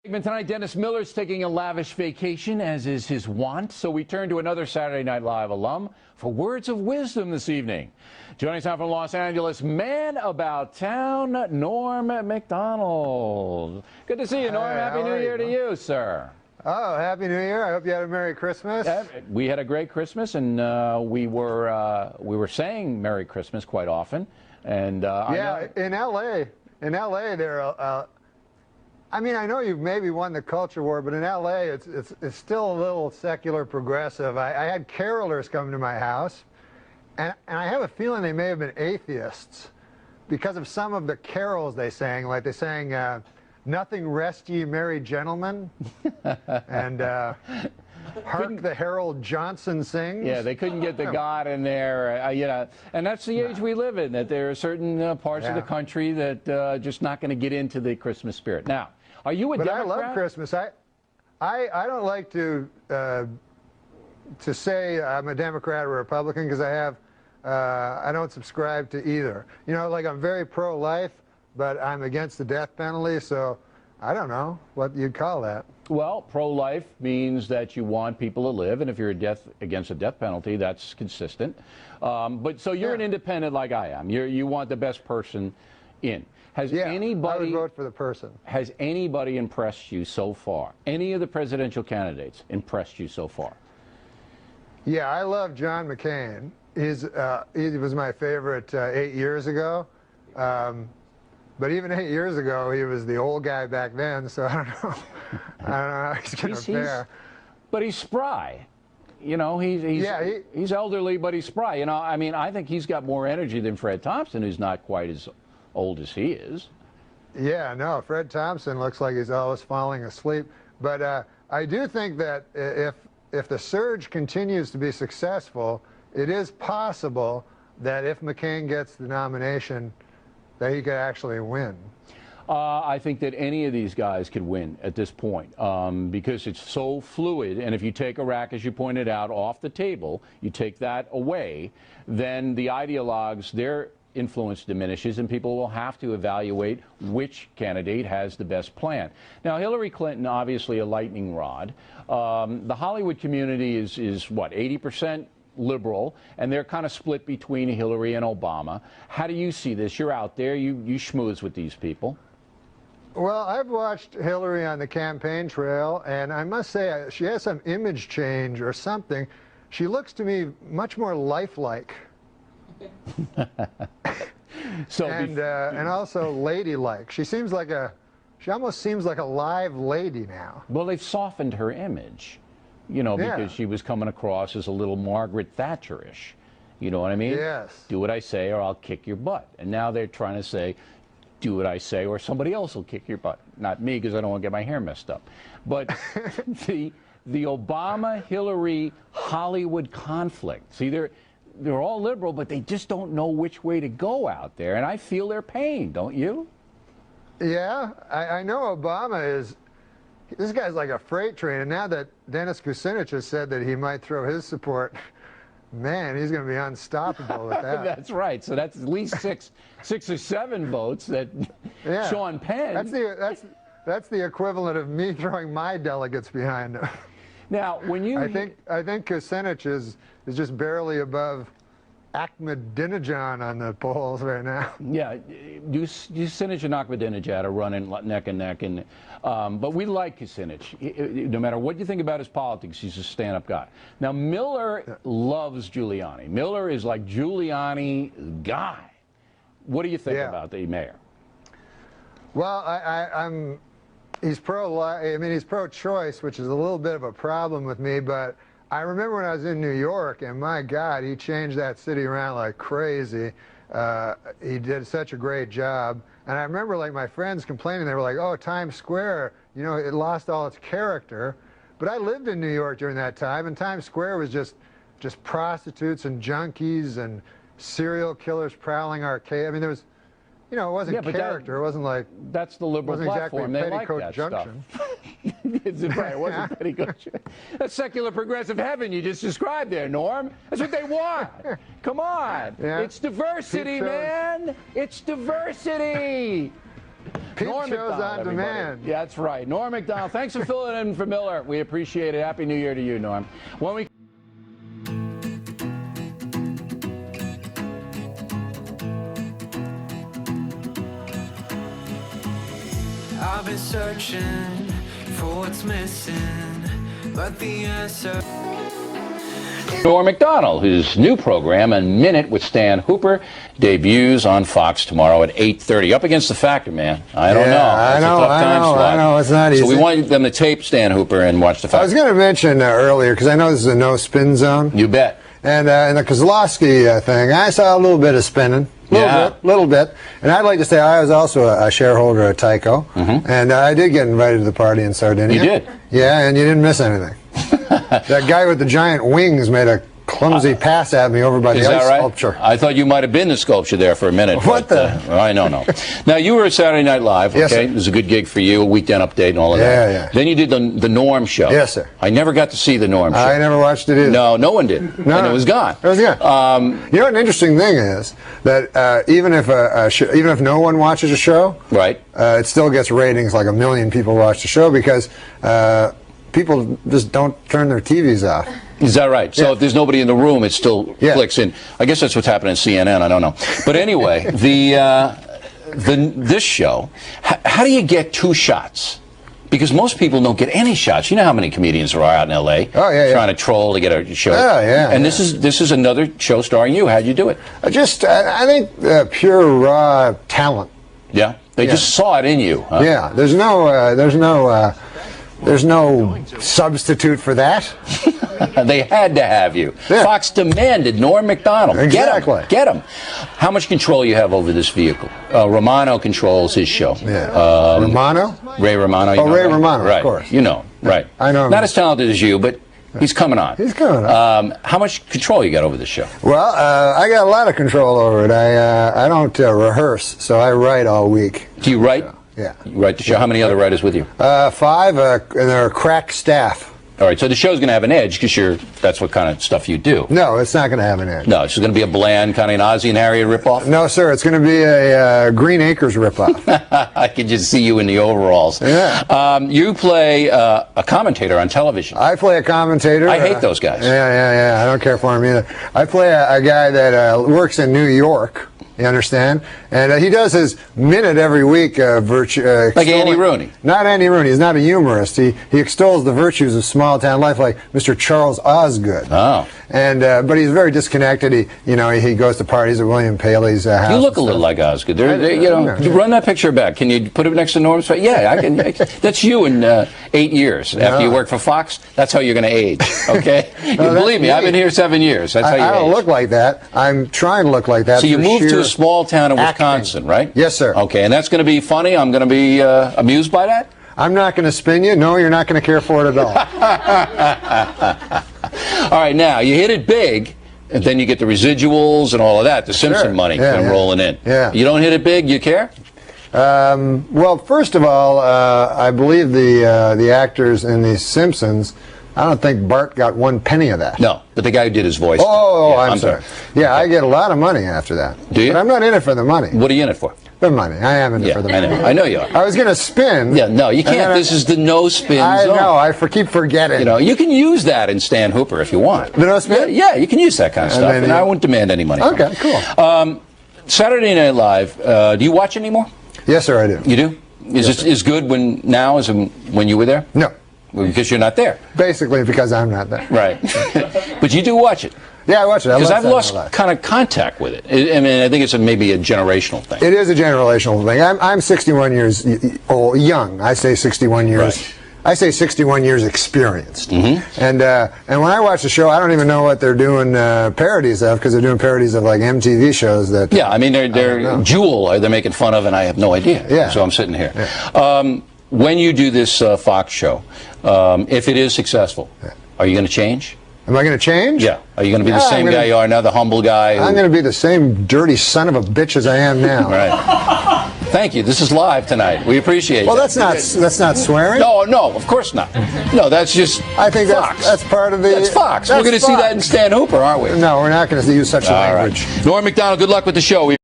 Tonight, Dennis Miller's taking a lavish vacation, as is his wont, so we turn to another Saturday Night Live alum for words of wisdom this evening. Joining us now from Los Angeles, man about town, Norm Macdonald. Good to see you, Norm. Happy New Year to you, sir. Oh, Happy New Year. I hope you had a Merry Christmas. We had a great Christmas, and we were saying Merry Christmas quite often. And yeah, in L.A., there I mean, I know you've maybe won the culture war, but in L.A., it's still a little secular progressive. I had carolers come to my house, and I have a feeling they may have been atheists because of some of the carols they sang. Like they sang, "Nothing Rest Ye Merry Gentlemen," and "Hark the Herald Johnson Sings." Yeah, they couldn't get the God in there, you know, and that's the age we live in, that there are certain parts of the country that just not going to get into the Christmas spirit. Now, are you a Democrat? But I love Christmas. I don't like to say I'm a Democrat or a Republican because I don't subscribe to either. You know, like I'm very pro-life, but I'm against the death penalty, so I don't know what you'd call that. Well, pro-life means that you want people to live, and if you're against a death penalty, that's consistent. But so you're an independent like I am. You want the best person in. Has anybody, I would vote for the person. Has anybody impressed you so far? Any of the presidential candidates impressed you so far? Yeah, I love John McCain. He was my favorite 8 years ago. But even 8 years ago, he was the old guy back then, so I don't know. I don't know how he's going to fare. But he's spry. You know, he's elderly, but he's spry. You know, I mean, I think he's got more energy than Fred Thompson, who's not quite as old as he is. Yeah, no, Fred Thompson looks like he's always falling asleep. But I do think that if the surge continues to be successful, it is possible that if McCain gets the nomination, that he could actually win. I think that any of these guys could win at this point because it's so fluid. And if you take Iraq, as you pointed out, off the table, you take that away, then the ideologues, their influence diminishes, and people will have to evaluate which candidate has the best plan. Now, Hillary Clinton, obviously a lightning rod. The Hollywood community is what, 80%? Liberal, and they're kind of split between Hillary and Obama. How do you see this? You're out there, you schmooze with these people. Well, I've watched Hillary on the campaign trail, and I must say she has some image change or something. She looks to me much more lifelike. And also ladylike. She almost seems like a live lady now. Well, they've softened her image. You know, because she was coming across as a little Margaret Thatcher-ish. You know what I mean? Yes. Do what I say or I'll kick your butt. And now they're trying to say, do what I say or somebody else will kick your butt. Not me, because I don't want to get my hair messed up. But the Obama-Hillary Hollywood conflict, see, they're all liberal, but they just don't know which way to go out there. And I feel their pain, don't you? Yeah, I know Obama is... This guy's like a freight train, and now that Dennis Kucinich has said that he might throw his support, man, he's going to be unstoppable with that. That's right. So that's at least six or seven votes that Sean Penn. That's the equivalent of me throwing my delegates behind him. Now, when you, I think Kucinich is just barely above Ahmadinejad on the polls right now. Yeah, Kucinich and Ahmadinejad are running neck and neck, and but we like Kucinich. No matter what you think about his politics, he's a stand-up guy. Now, Miller loves Giuliani. Miller is like Giuliani guy. What do you think about the mayor? Well, he's pro-choice, which is a little bit of a problem with me, but I remember when I was in New York, and my God, he changed that city around like crazy. He did such a great job. And I remember like my friends complaining, they were like, oh, Times Square, you know, it lost all its character. But I lived in New York during that time, and Times Square was just prostitutes and junkies and serial killers prowling arcade. I mean, there was, you know, it wasn't character. It wasn't like... That's the liberal platform. They like that Junction. stuff. It wasn't petticoat. That's secular progressive heaven you just described there, Norm. That's what they want. Come on. Yeah. It's diversity, man. It's diversity. Peep Norm shows Macdonald, on everybody. demand. Yeah, that's right. Norm Macdonald. Thanks for filling in for Miller. We appreciate it. Happy New Year to you, Norm. When we I've been searching for what's missing, but the answer. Norm Macdonald, his new program, A Minute with Stan Hooper, debuts on Fox tomorrow at 8:30. Up against the Factor, man. I don't know. I know. It's not easy. So we want them to tape Stan Hooper and watch the Factor. I was going to mention earlier, because I know this is a no-spin zone. You bet. And in the Kozlowski thing, I saw a little bit of spinning. Little bit. And I'd like to say I was also a shareholder at Tyco. And I did get invited to the party in Sardinia. You did? Yeah, and you didn't miss anything. That guy with the giant wings made a clumsy pass at me over by the ice sculpture. I thought you might have been the sculpture there for a minute. What but, I know. Now, you were at Saturday Night Live, okay? Yes, sir. It was a good gig for you, a weekend update and all of that. Yeah. Then you did the Norm show. Yes, sir. I never got to see the Norm show. I never watched it either. No, no one did. No, and it was gone. It was gone. You know what an interesting thing is? That even if no one watches a show, right, it still gets ratings like 1 million people watch the show because people just don't turn their TVs off. Is that right? So if there's nobody in the room, it still clicks in. I guess that's what's happening at CNN. I don't know. But anyway, this show, how do you get 2 shots? Because most people don't get any shots. You know how many comedians are out in L.A. Trying to troll to get a show. And this is another show starring you. How'd you do it? I think pure raw talent. Yeah, they just saw it in you. Huh? Yeah, there's no substitute for that. They had to have you. Yeah. Fox demanded Norm Macdonald. Exactly. Get him. How much control you have over this vehicle? Romano controls his show. Yeah. Romano? Ray Romano. Oh, Ray Romano, right. Of course. You know, right. I know him. Not as talented as you, but he's coming on. He's coming on. How much control you got over this show? Well, I got a lot of control over it. I don't rehearse, so I write all week. Do you write? Yeah. You write the show? How many other writers with you? 5, and they're a crack staff. All right, so the show's going to have an edge because that's what kind of stuff you do. No, it's not going to have an edge. No, it's going to be a bland kind of an Ozzie and Harriet ripoff? No, sir, it's going to be a Green Acres ripoff. I can just see you in the overalls. Yeah. You play a commentator on television. I play a commentator. I hate those guys. Yeah. I don't care for him either. I play a guy that works in New York. You understand? And he does his minute every week. Like Andy Rooney. Not Andy Rooney. He's not a humorist. He extols the virtues of small town life, like Mr. Charles Osgood. Oh. And but he's very disconnected. He goes to parties at William Paley's house. You look a little like Osgood. Run that picture back. Can you put it next to Norm's face? Yeah, I can. That's you in 8 years after you work for Fox. That's how you're going to age. Okay. Believe me, I've been here 7 years. That's how you age. I don't look like that. I'm trying to look like that. So you moved to a small town in Wisconsin, right? Yes, sir. Okay, and that's going to be funny. I'm going to be amused by that. I'm not going to spin you. No, you're not going to care for it at all. All right, now you hit it big, and then you get the residuals and all of that. The Simpson money come rolling in. Yeah. You don't hit it big, you care? Well, first of all, I believe the actors in The Simpsons. I don't think Bart got 1 penny of that. No, but the guy who did his voice. Oh, I'm sorry. Yeah, I get a lot of money after that. Do you? But I'm not in it for the money. What are you in it for? The money. I am in it for the money. I know you are. I was going to spin. Yeah, no, you can't. This is the no spin zone. I know. I keep forgetting. You can use that in Stan Hooper if you want. The no spin? Yeah, you can use that kind of stuff, and I won't demand any money. Okay, cool. Saturday Night Live. Do you watch anymore? Yes, sir, I do. You do? Is it as good now as when you were there? No. Because you're not there. Basically, because I'm not there. Right. But you do watch it. Yeah, I watch it. Because I've lost kind of contact with it. I mean, I think it's maybe a generational thing. It is a generational thing. I'm 61 years old, young. I say 61 years. Right. I say 61 years experienced. Mm-hmm. And when I watch the show, I don't even know what they're doing parodies of, because they're doing parodies of like MTV shows that. Yeah, I mean they're Jewel. They're making fun of, and I have no idea. Yeah. So I'm sitting here. Yeah. When you do this Fox show, if it is successful, are you going to change? Am I going to change? Yeah. Are you going to be the same guy you are now, the humble guy? I'm going to be the same dirty son of a bitch as I am now. Right. Thank you. This is live tonight. We appreciate it. Well, that's not swearing. No, of course not. No, that's just I think Fox. That's part of the. That's Fox. We're going to see that in Stan Hooper, aren't we? No, we're not going to use such language. Right. Norm Macdonald, good luck with the show.